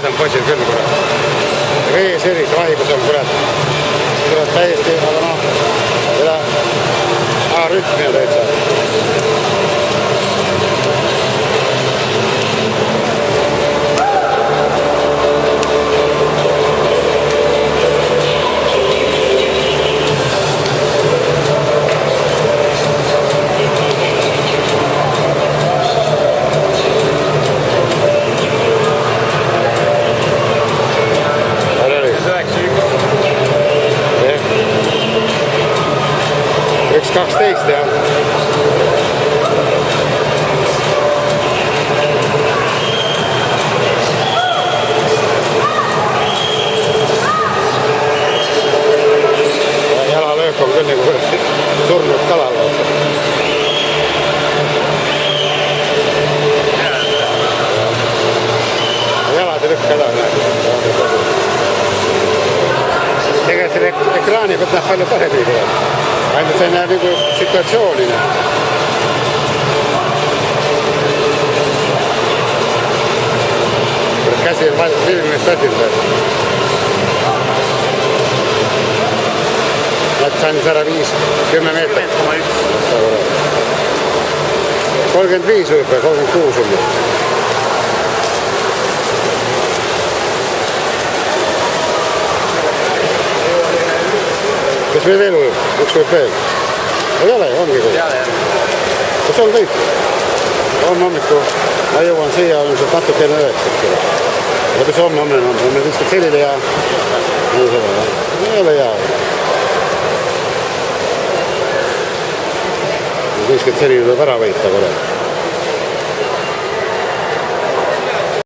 käes on poisil küll, kurat. Vees eris vahikus on, kurat. Kurat täiesti, aga noh, üle A-rütmi on täitsa. Üks 12 jah. Jalalöök on küll nagu surnud kalal. Jalad ei lükka edasi. Tegelikult selle ekraani pealt näeb palju paremini tuleb. Ainult see näeb nagu situatsiooni. Käsi on filmist võtinud. Läks andis ära 10 meetrit. 35 võib või 36 on. Kas meil veel ujub? Üks võib veel? Ei ole, ongi kõik. Kas on kõik? Homme hommiku ma jõuan siia ilmselt natuke enne 9. Ja mis homme on? Me viskad selline ja... Ei ole hea. Viskad selline tuleb ära võita.